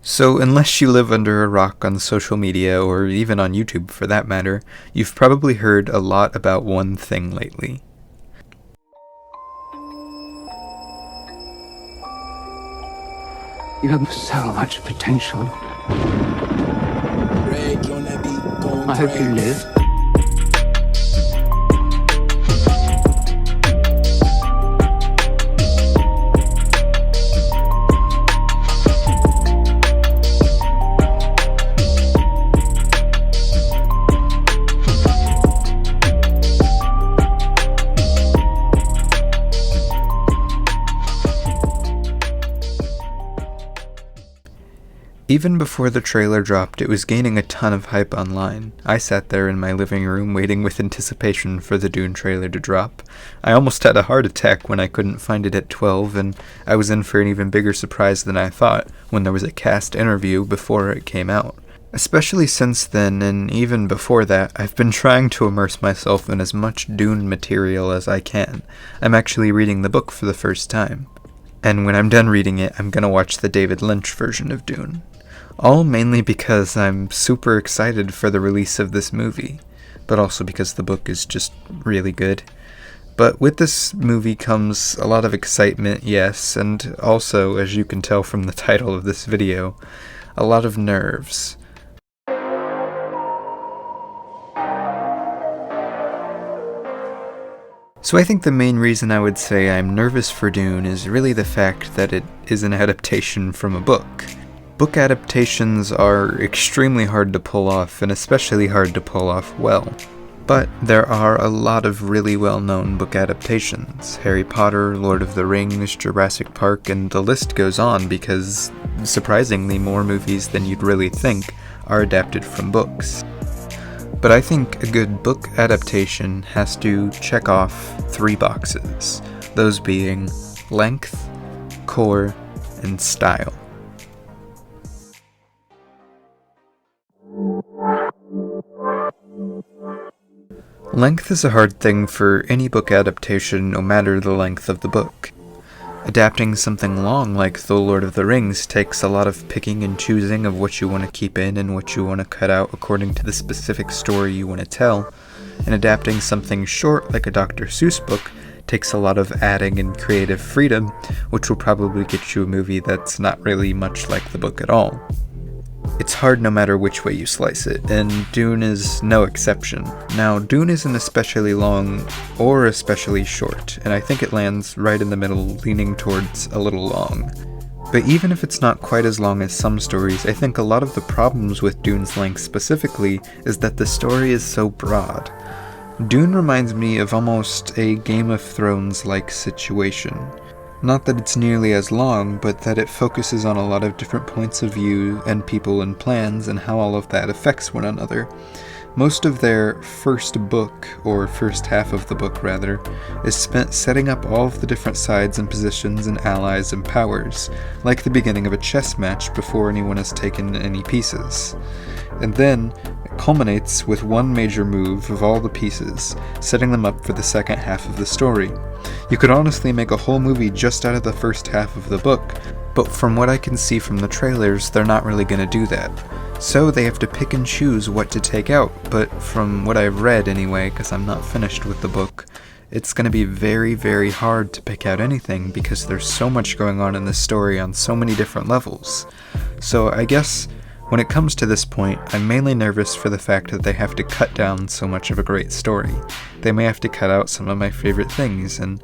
So, unless you live under a rock on social media, or even on YouTube for that matter, you've probably heard a lot about one thing lately. You have so much potential. I hope you live. Even before the trailer dropped, it was gaining a ton of hype online. I sat there in my living room waiting with anticipation for the Dune trailer to drop. I almost had a heart attack when I couldn't find it at 12, and I was in for an even bigger surprise than I thought when there was a cast interview before it came out. Especially since then, and even before that, I've been trying to immerse myself in as much Dune material as I can. I'm actually reading the book for the first time. And when I'm done reading it, I'm gonna watch the David Lynch version of Dune. All mainly because I'm super excited for the release of this movie, but also because the book is just really good. But with this movie comes a lot of excitement, yes, and also, as you can tell from the title of this video, a lot of nerves. So I think the main reason I would say I'm nervous for Dune is really the fact that it is an adaptation from a book. Book adaptations are extremely hard to pull off, and especially hard to pull off well. But there are a lot of really well-known book adaptations. Harry Potter, Lord of the Rings, Jurassic Park, and the list goes on because, surprisingly, more movies than you'd really think are adapted from books. But I think a good book adaptation has to check off 3 boxes, those being length, core, and style. Length is a hard thing for any book adaptation, no matter the length of the book. Adapting something long like The Lord of the Rings takes a lot of picking and choosing of what you want to keep in and what you want to cut out according to the specific story you want to tell, and adapting something short like a Dr. Seuss book takes a lot of adding and creative freedom, which will probably get you a movie that's not really much like the book at all. It's hard no matter which way you slice it, and Dune is no exception. Now, Dune isn't especially long or especially short, and I think it lands right in the middle, leaning towards a little long. But even if it's not quite as long as some stories, I think a lot of the problems with Dune's length specifically is that the story is so broad. Dune reminds me of almost a Game of Thrones-like situation. Not that it's nearly as long, but that it focuses on a lot of different points of view and people and plans and how all of that affects one another. Most of their first book, or first half of the book rather, is spent setting up all of the different sides and positions and allies and powers, like the beginning of a chess match before anyone has taken any pieces. And then, it culminates with one major move of all the pieces, setting them up for the second half of the story. You could honestly make a whole movie just out of the first half of the book, but from what I can see from the trailers, they're not really going to do that. So they have to pick and choose what to take out, but from what I've read anyway, because I'm not finished with the book, it's going to be very, very hard to pick out anything because there's so much going on in this story on so many different levels. So I guess when it comes to this point, I'm mainly nervous for the fact that they have to cut down so much of a great story. They may have to cut out some of my favorite things, and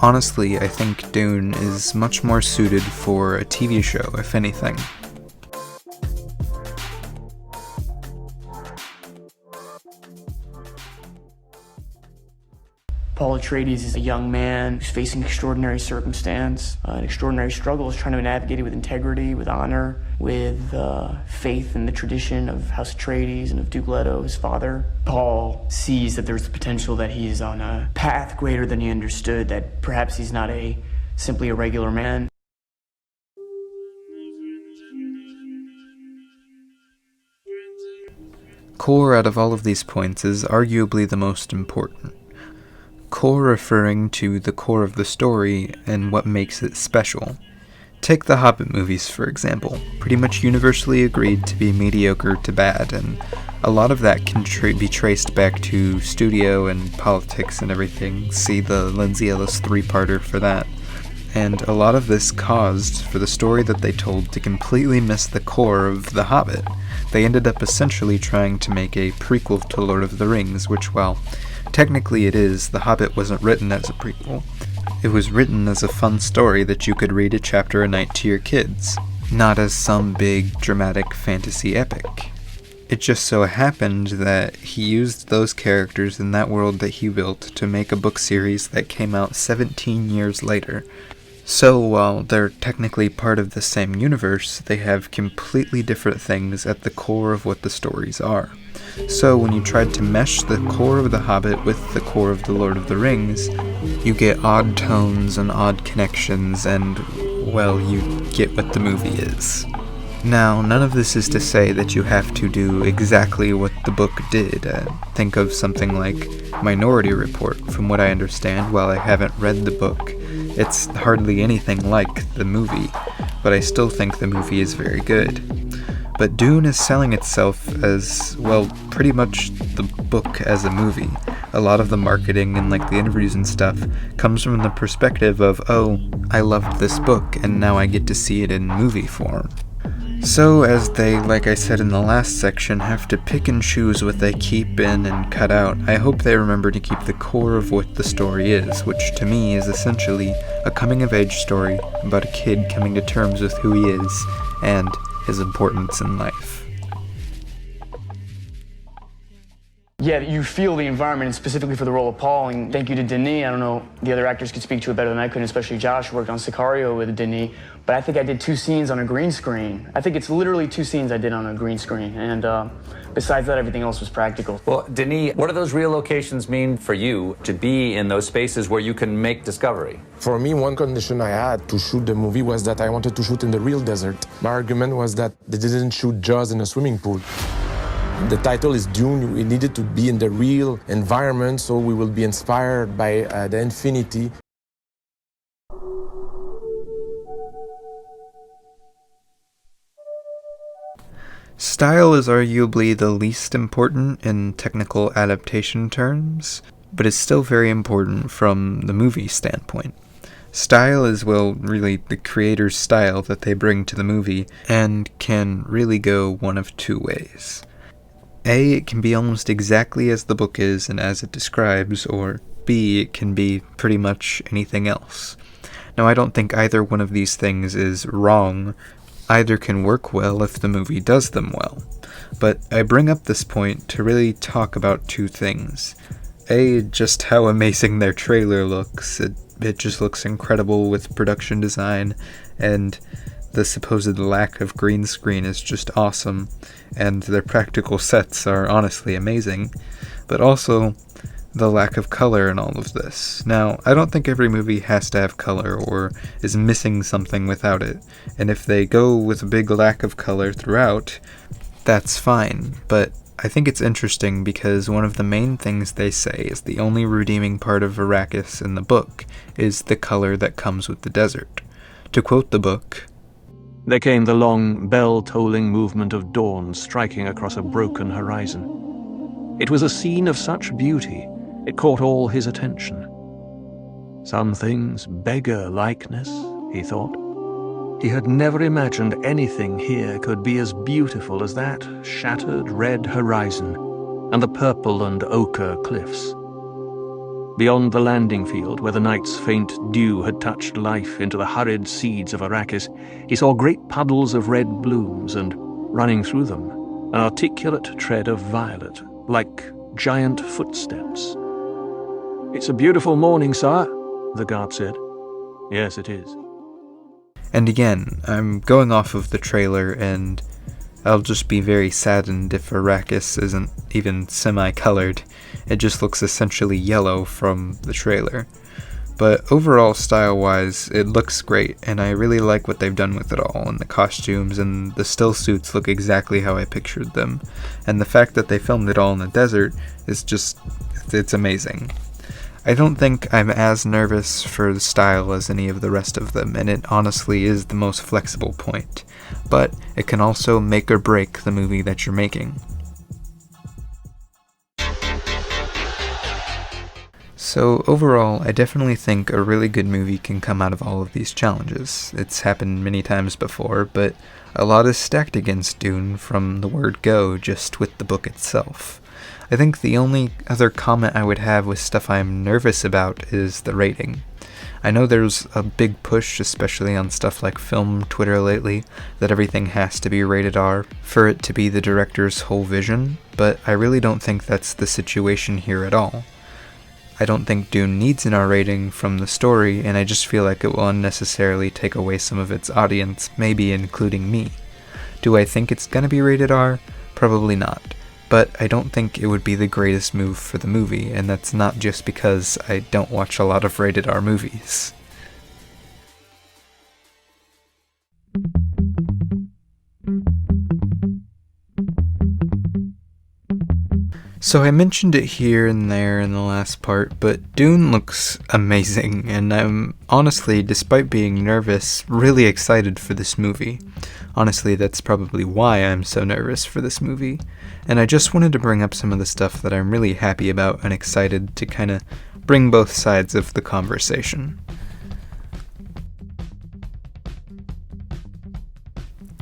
honestly, I think Dune is much more suited for a TV show, if anything. Paul Atreides is a young man who's facing extraordinary circumstance, an extraordinary struggle, is trying to navigate it with integrity, with honor, with faith in the tradition of House Atreides and of Duke Leto, his father. Paul sees that there's the potential that he is on a path greater than he understood, that perhaps he's not simply a regular man. Core out of all of these points is arguably the most important. Core referring to the core of the story and what makes it special. Take the Hobbit movies, for example, pretty much universally agreed to be mediocre to bad, and a lot of that can be traced back to studio and politics and everything. See the Lindsay Ellis 3-parter for that. And a lot of this caused for the story that they told to completely miss the core of The Hobbit. They ended up essentially trying to make a prequel to Lord of the Rings, which, while technically it is, The Hobbit wasn't written as a prequel. It was written as a fun story that you could read a chapter a night to your kids, not as some big, dramatic fantasy epic. It just so happened that he used those characters in that world that he built to make a book series that came out 17 years later. So while they're technically part of the same universe, they have completely different things at the core of what the stories are. So when you tried to mesh the core of The Hobbit with the core of The Lord of the Rings, you get odd tones and odd connections, and, well, you get what the movie is. Now, none of this is to say that you have to do exactly what the book did. Think of something like Minority Report. From what I understand, while I haven't read the book, it's hardly anything like the movie, but I still think the movie is very good. But Dune is selling itself as, well, pretty much the book as a movie. A lot of the marketing and the interviews and stuff comes from the perspective of, oh, I loved this book and now I get to see it in movie form. So, as they, like I said in the last section, have to pick and choose what they keep in and cut out, I hope they remember to keep the core of what the story is, which to me is essentially a coming-of-age story about a kid coming to terms with who he is and his importance in life. Yeah, you feel the environment, and specifically for the role of Paul, and thank you to Denis. I don't know, the other actors could speak to it better than I could, especially Josh, who worked on Sicario with Denis, but I think I did 2 scenes on a green screen. I think it's literally 2 scenes I did on a green screen, and besides that, everything else was practical. Well, Denis, what do those real locations mean for you to be in those spaces where you can make discovery? For me, one condition I had to shoot the movie was that I wanted to shoot in the real desert. My argument was that they didn't shoot Jaws in a swimming pool. The title is Dune. We needed to be in the real environment, so we will be inspired by the infinity. Style is arguably the least important in technical adaptation terms, but it's still very important from the movie standpoint. Style is, well, really the creator's style that they bring to the movie, and can really go one of 2 ways. A, it can be almost exactly as the book is and as it describes, or B, it can be pretty much anything else. Now, I don't think either one of these things is wrong. Either can work well if the movie does them well. But I bring up this point to really talk about 2 things. A, just how amazing their trailer looks. It just looks incredible with production design, and the supposed lack of green screen is just awesome, and their practical sets are honestly amazing, but also the lack of color in all of this. Now, I don't think every movie has to have color or is missing something without it, and if they go with a big lack of color throughout, that's fine, but I think it's interesting because one of the main things they say is the only redeeming part of Arrakis in the book is the color that comes with the desert. To quote the book, There came the long, bell-tolling movement of dawn striking across a broken horizon. It was a scene of such beauty, it caught all his attention. Some things beggar likeness, he thought. He had never imagined anything here could be as beautiful as that shattered red horizon and the purple and ochre cliffs. Beyond the landing field, where the night's faint dew had touched life into the hurried seeds of Arrakis, he saw great puddles of red blooms and, running through them, an articulate tread of violet, like giant footsteps. "It's a beautiful morning, sir," the guard said. "Yes, it is." And again, I'm going off of the trailer, and I'll just be very saddened if Arrakis isn't even semi-colored. It just looks essentially yellow from the trailer. But overall, style-wise, it looks great, and I really like what they've done with it all, and the costumes and the still suits look exactly how I pictured them. And the fact that they filmed it all in the desert is just, it's amazing. I don't think I'm as nervous for the style as any of the rest of them, and it honestly is the most flexible point. But it can also make or break the movie that you're making. So overall, I definitely think a really good movie can come out of all of these challenges. It's happened many times before, but a lot is stacked against Dune from the word go just with the book itself. I think the only other comment I would have with stuff I'm nervous about is the rating. I know there's a big push, especially on stuff like film Twitter lately, that everything has to be rated R for it to be the director's whole vision, but I really don't think that's the situation here at all. I don't think Dune needs an R rating from the story, and I just feel like it will unnecessarily take away some of its audience, maybe including me. Do I think it's gonna be rated R? Probably not. But I don't think it would be the greatest move for the movie, and that's not just because I don't watch a lot of rated R movies. So I mentioned it here and there in the last part, but Dune looks amazing, and I'm honestly, despite being nervous, really excited for this movie. Honestly, that's probably why I'm so nervous for this movie, and I just wanted to bring up some of the stuff that I'm really happy about and excited to kind of bring both sides of the conversation.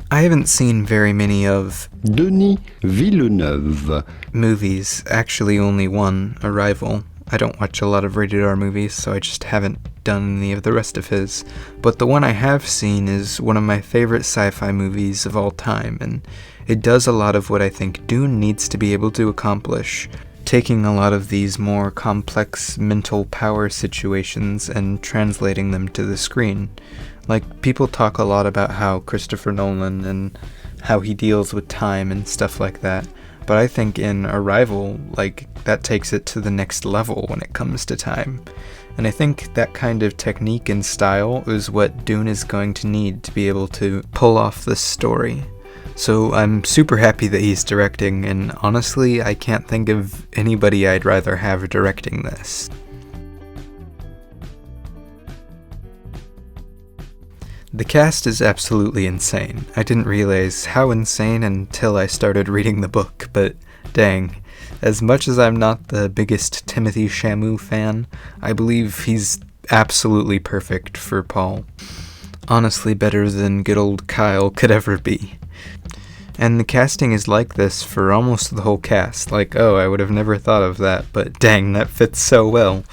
I haven't seen very many of Denis Villeneuve. movies, actually only one, Arrival. I don't watch a lot of rated R movies, so I just haven't done any of the rest of his. But the one I have seen is one of my favorite sci-fi movies of all time, and it does a lot of what I think Dune needs to be able to accomplish, taking a lot of these more complex mental power situations and translating them to the screen. Like, people talk a lot about how Christopher Nolan and how he deals with time and stuff like that, but I think in Arrival, that takes it to the next level when it comes to time. And I think that kind of technique and style is what Dune is going to need to be able to pull off this story. So I'm super happy that he's directing, and honestly, I can't think of anybody I'd rather have directing this. The cast is absolutely insane. I didn't realize how insane until I started reading the book, but dang. As much as I'm not the biggest Timothée Chalamet fan, I believe he's absolutely perfect for Paul. Honestly, better than good old Kyle could ever be. And the casting is like this for almost the whole cast. I would have never thought of that, but dang, that fits so well.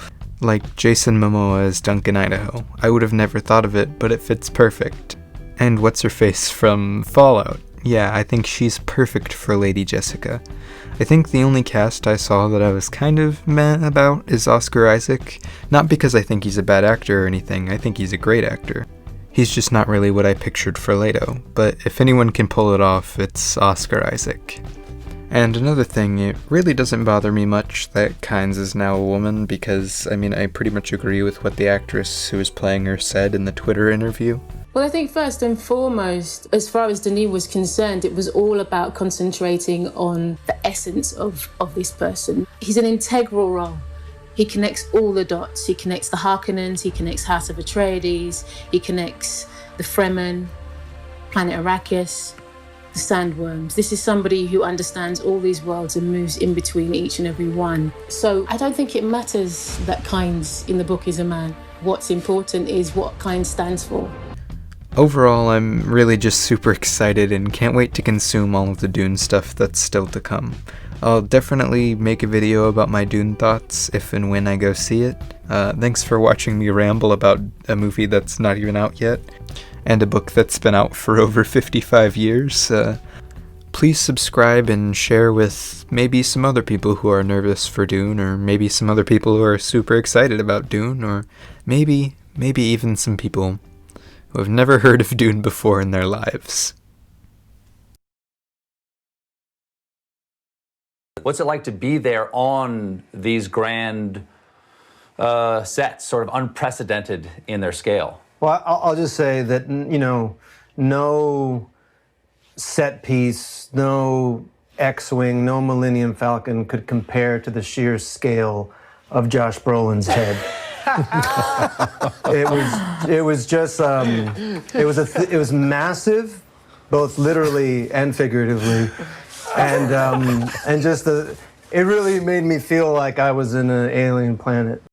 Like Jason Momoa as Duncan Idaho. I would have never thought of it, but it fits perfect. And what's-her-face from Fallout. Yeah, I think she's perfect for Lady Jessica. I think the only cast I saw that I was kind of meh about is Oscar Isaac. Not because I think he's a bad actor or anything, I think he's a great actor. He's just not really what I pictured for Leto, but if anyone can pull it off, it's Oscar Isaac. And another thing, it really doesn't bother me much that Kynes is now a woman, because, I pretty much agree with what the actress who was playing her said in the Twitter interview. Well, I think first and foremost, as far as Denis was concerned, it was all about concentrating on the essence of this person. He's an integral role. He connects all the dots. He connects the Harkonnens, he connects House of Atreides, he connects the Fremen, planet Arrakis, the Sandworms. This is somebody who understands all these worlds and moves in between each and every one. So I don't think it matters that Kynes in the book is a man. What's important is what Kynes stands for. Overall, I'm really just super excited and can't wait to consume all of the Dune stuff that's still to come. I'll definitely make a video about my Dune thoughts if and when I go see it. Thanks for watching me ramble about a movie that's not even out yet, and a book that's been out for over 55 years. Please subscribe and share with maybe some other people who are nervous for Dune, or maybe some other people who are super excited about Dune, or maybe even some people who have never heard of Dune before in their lives. What's it like to be there on these grand sets, sort of unprecedented in their scale? Well, I'll just say that, no set piece, no X-Wing, no Millennium Falcon could compare to the sheer scale of Josh Brolin's head. It was just it was massive, both literally and figuratively, and just it really made me feel like I was in an alien planet.